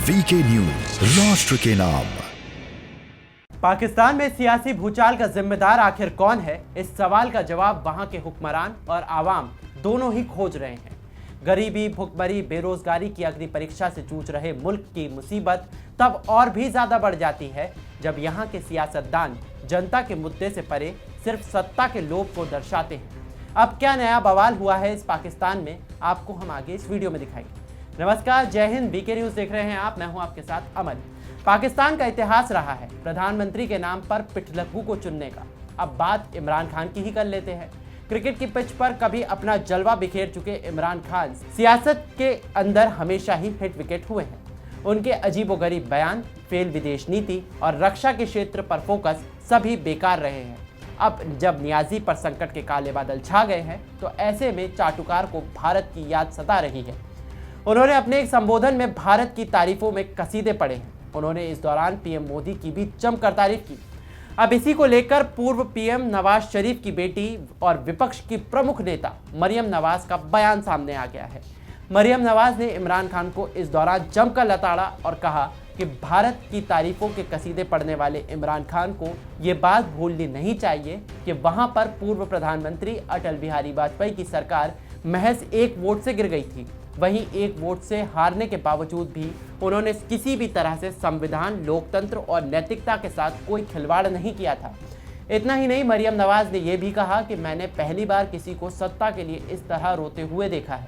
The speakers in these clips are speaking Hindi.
वीके न्यूज, राष्ट्र के नाम। पाकिस्तान में सियासी भूचाल का जिम्मेदार आखिर कौन है, इस सवाल का जवाब वहां के हुक्मरान और आवाम दोनों ही खोज रहे हैं। गरीबी, भुखमरी, बेरोजगारी की अग्नि परीक्षा से जूझ रहे मुल्क की मुसीबत तब और भी ज्यादा बढ़ जाती है जब यहाँ के सियासतदान जनता के मुद्दे से परे सिर्फ सत्ता के लोभ को दर्शाते हैं। अब क्या नया बवाल हुआ है इस पाकिस्तान में, आपको हम आगे इस वीडियो में दिखाएंगे। नमस्कार, जय हिंद, वीके न्यूज देख रहे हैं आप, मैं हूं आपके साथ अमन। पाकिस्तान का इतिहास रहा है प्रधानमंत्री के नाम पर पिठलग्गू को चुनने का। अब बात इमरान खान की ही कर लेते हैं। क्रिकेट की पिच पर कभी अपना जलवा बिखेर चुके इमरान खान सियासत के अंदर हमेशा ही हिट विकेट हुए हैं। उनके अजीबोगरीब बयान, फेल विदेश नीति और रक्षा के क्षेत्र पर फोकस सभी बेकार रहे हैं। अब जब नियाजी पर संकट के काले बादल छा गए हैं तो ऐसे में चाटुकार को भारत की याद सता रही है। उन्होंने अपने एक संबोधन में भारत की तारीफों में कसीदे पढ़े हैं। उन्होंने इस दौरान पीएम मोदी की भी जमकर तारीफ की। अब इसी को लेकर पूर्व पीएम नवाज शरीफ की बेटी और विपक्ष की प्रमुख नेता मरियम नवाज का बयान सामने आ गया है। मरियम नवाज ने इमरान खान को इस दौरान जमकर लताड़ा और कहा कि भारत की तारीफों के कसीदे पढ़ने वाले इमरान खान को ये बात भूलनी नहीं चाहिए कि वहां पर पूर्व प्रधानमंत्री अटल बिहारी वाजपेयी की सरकार महज एक वोट से गिर गई थी। वहीं एक वोट से हारने के बावजूद भी उन्होंने किसी भी तरह से संविधान, लोकतंत्र और नैतिकता के साथ कोई खिलवाड़ नहीं किया था। इतना ही नहीं, मरियम नवाज ने यह भी कहा कि मैंने पहली बार किसी को सत्ता के लिए इस तरह रोते हुए देखा है।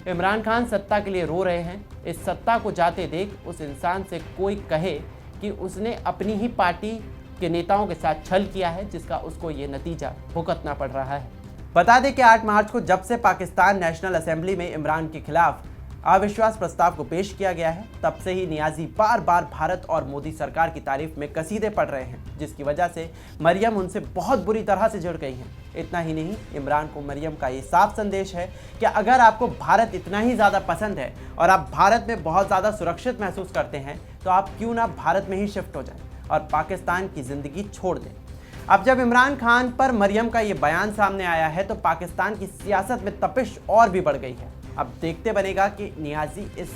इमरान खान सत्ता के लिए रो रहे हैं। इस सत्ता को जाते देख उस इंसान से कोई कहे कि उसने अपनी ही पार्टी के नेताओं के साथ छल किया है, जिसका उसको ये नतीजा भुगतना पड़ रहा है। बता दें कि 8 मार्च को जब से पाकिस्तान नेशनल असेंबली में इमरान के खिलाफ अविश्वास प्रस्ताव को पेश किया गया है, तब से ही नियाजी बार बार भारत और मोदी सरकार की तारीफ में कसीदे पढ़ रहे हैं, जिसकी वजह से मरियम उनसे बहुत बुरी तरह से जुड़ गई हैं। इतना ही नहीं, इमरान को मरियम का ये साफ संदेश है कि अगर आपको भारत इतना ही ज़्यादा पसंद है और आप भारत में बहुत ज़्यादा सुरक्षित महसूस करते हैं, तो आप क्यों ना भारत में ही शिफ्ट हो जाएं और पाकिस्तान की ज़िंदगी छोड़ दें। अब जब इमरान खान पर मरियम का ये बयान सामने आया है तो पाकिस्तान की सियासत में तपिश और भी बढ़ गई है। अब देखते बनेगा कि नियाजी इस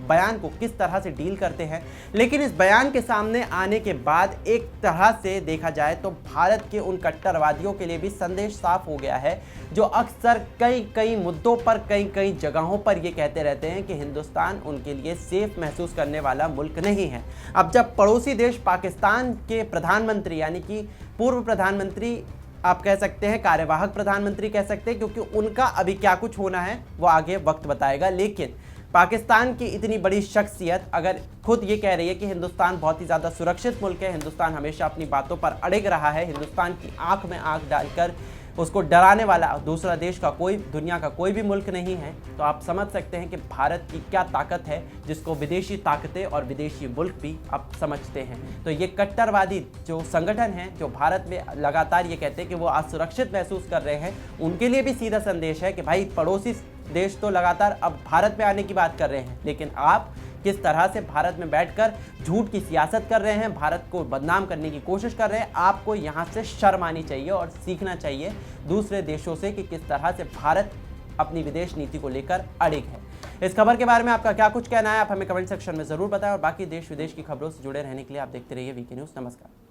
बयान को किस तरह से डील करते हैं। लेकिन इस बयान के सामने आने के बाद एक तरह से देखा जाए तो भारत के उन कट्टरवादियों के लिए भी संदेश साफ हो गया है, जो अक्सर कई मुद्दों पर कई जगहों पर ये कहते रहते हैं कि हिंदुस्तान उनके लिए सेफ महसूस करने वाला मुल्क नहीं है। अब जब पड़ोसी देश पाकिस्तान के प्रधानमंत्री, यानी कि पूर्व प्रधानमंत्री आप कह सकते हैं, कार्यवाहक प्रधानमंत्री कह सकते हैं, क्योंकि उनका अभी क्या कुछ होना है वो आगे वक्त बताएगा, लेकिन पाकिस्तान की इतनी बड़ी शख्सियत अगर खुद ये कह रही है कि हिंदुस्तान बहुत ही ज़्यादा सुरक्षित मुल्क है, हिंदुस्तान हमेशा अपनी बातों पर अड़िग रहा है, हिंदुस्तान की आंख में आंख डालकर उसको डराने वाला दूसरा देश का कोई, दुनिया का कोई भी मुल्क नहीं है, तो आप समझ सकते हैं कि भारत की क्या ताकत है, जिसको विदेशी ताकतें और विदेशी मुल्क भी अब समझते हैं। तो ये कट्टरवादी जो संगठन हैं, जो भारत में लगातार ये कहते हैं कि वो असुरक्षित महसूस कर रहे हैं, उनके लिए भी सीधा संदेश है कि भाई पड़ोसी देश तो लगातार अब भारत में आने की बात कर रहे हैं, लेकिन आप किस तरह से भारत में बैठकर झूठ की सियासत कर रहे हैं, भारत को बदनाम करने की कोशिश कर रहे हैं। आपको यहाँ से शर्म आनी चाहिए और सीखना चाहिए दूसरे देशों से कि किस तरह से भारत अपनी विदेश नीति को लेकर अड़िग है। इस खबर के बारे में आपका क्या कुछ कहना है, आप हमें कमेंट सेक्शन में ज़रूर बताएं और बाकी देश विदेश की खबरों से जुड़े रहने के लिए आप देखते रहिए वीके न्यूज़। नमस्कार।